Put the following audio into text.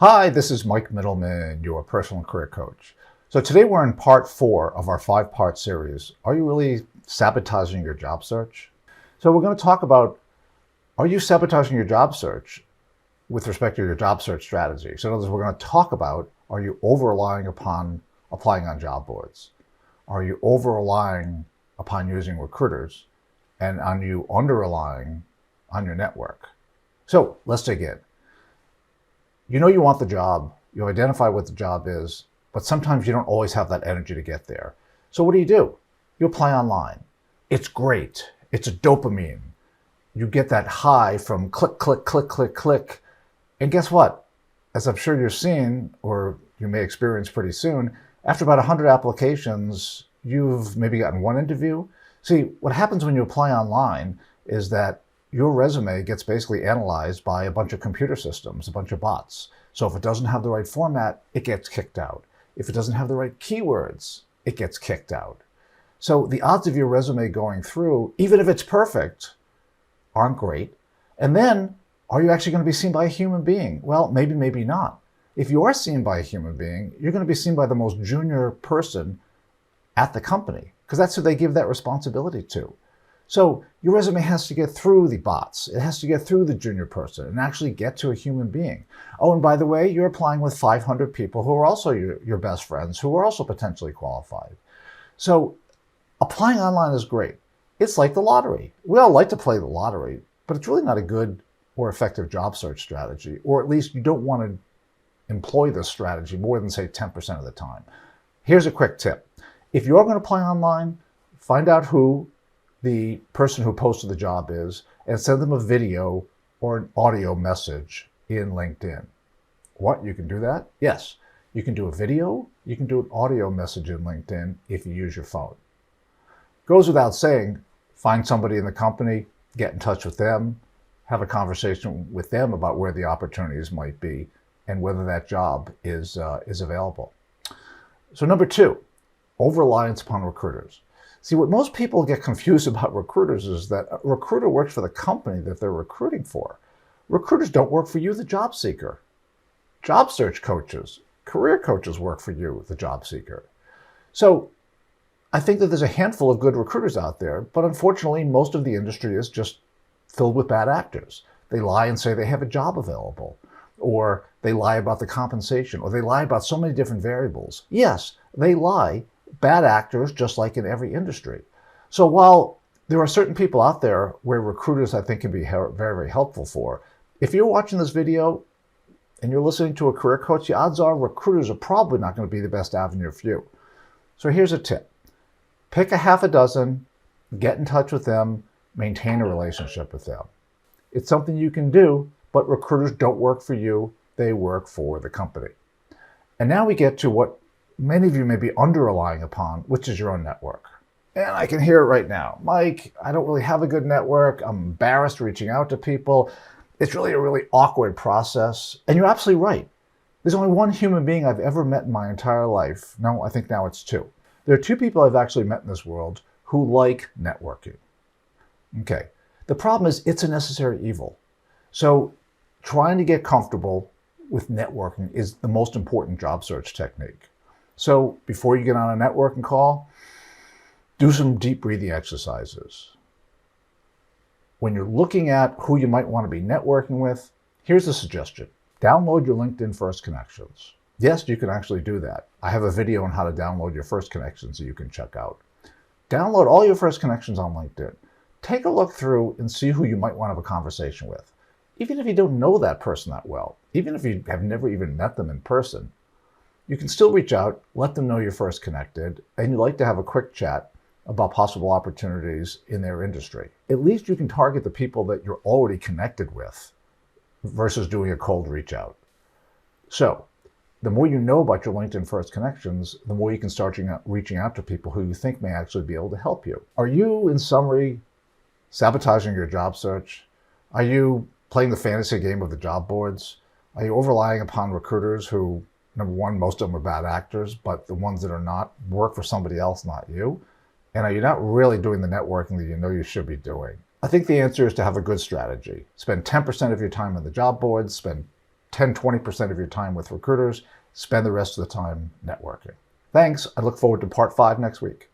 Hi, this is Mike Middleman, your personal career coach. So today we're in part 4 of our 5-part series. Are you really sabotaging your job search? So we're going to talk about, are you sabotaging your job search with respect to your job search strategy? So in other words, we're going to talk about, are you over-relying upon applying on job boards? Are you over-relying upon using recruiters? And are you under-relying on your network? So let's dig in. You know you want the job, you identify what the job is, but sometimes you don't always have that energy to get there. So what do? You apply online. It's great. It's a dopamine. You get that high from click, click, click, click, click. And guess what? As I'm sure you're seeing, or you may experience pretty soon, after about 100 applications, you've maybe gotten one interview. See, what happens when you apply online is that your resume gets basically analyzed by a bunch of computer systems, a bunch of bots. So if it doesn't have the right format, it gets kicked out. If it doesn't have the right keywords, it gets kicked out. So the odds of your resume going through, even if it's perfect, aren't great. And then, are you actually going to be seen by a human being? Well, maybe, maybe not. If you are seen by a human being, you're going to be seen by the most junior person at the company, because that's who they give that responsibility to. So your resume has to get through the bots. It has to get through the junior person and actually get to a human being. Oh, and by the way, you're applying with 500 people who are also your best friends, who are also potentially qualified. So applying online is great. It's like the lottery. We all like to play the lottery, but it's really not a good or effective job search strategy, or at least you don't want to employ this strategy more than, say, 10% of the time. Here's a quick tip. If you're going to apply online, find out who the person who posted the job is, and send them a video or an audio message in LinkedIn. What? You can do that? Yes. You can do a video, you can do an audio message in LinkedIn if you use your phone. Goes without saying, find somebody in the company, get in touch with them, have a conversation with them about where the opportunities might be and whether that job is available. So number 2, over-reliance upon recruiters. See, what most people get confused about recruiters is that a recruiter works for the company that they're recruiting for. Recruiters don't work for you, the job seeker. Job search coaches, career coaches work for you, the job seeker. So I think that there's a handful of good recruiters out there, but unfortunately, most of the industry is just filled with bad actors. They lie and say they have a job available, or they lie about the compensation, or they lie about so many different variables. Yes, they lie. Bad actors, just like in every industry. So while there are certain people out there where recruiters I think can be very, very helpful for, if you're watching this video and you're listening to a career coach, the odds are recruiters are probably not going to be the best avenue for you. So here's a tip. Pick a half a dozen, get in touch with them, maintain a relationship with them. It's something you can do, but recruiters don't work for you. They work for the company. And now we get to what many of you may be under-relying upon, which is your own network. And I can hear it right now. Mike, I don't really have a good network. I'm embarrassed reaching out to people. It's really a really awkward process. And you're absolutely right. There's only one human being I've ever met in my entire life. No, I think now it's 2. There are 2 people I've actually met in this world who like networking. Okay. The problem is it's a necessary evil. So trying to get comfortable with networking is the most important job search technique. So before you get on a networking call, do some deep breathing exercises. When you're looking at who you might want to be networking with, here's a suggestion. Download your LinkedIn First Connections. Yes, you can actually do that. I have a video on how to download your First Connections that you can check out. Download all your First Connections on LinkedIn. Take a look through and see who you might want to have a conversation with. Even if you don't know that person that well, even if you have never even met them in person, you can still reach out, let them know you're first connected, and you'd like to have a quick chat about possible opportunities in their industry. At least you can target the people that you're already connected with versus doing a cold reach out. So the more you know about your LinkedIn First Connections, the more you can start reaching out to people who you think may actually be able to help you. Are you, in summary, sabotaging your job search? Are you playing the fantasy game of the job boards? Are you over-relying upon recruiters who, number one, most of them are bad actors, but the ones that are not work for somebody else, not you? And are you not really doing the networking that you know you should be doing? I think the answer is to have a good strategy. Spend 10% of your time on the job boards, spend 10-20% of your time with recruiters. Spend the rest of the time networking. Thanks. I look forward to part 5 next week.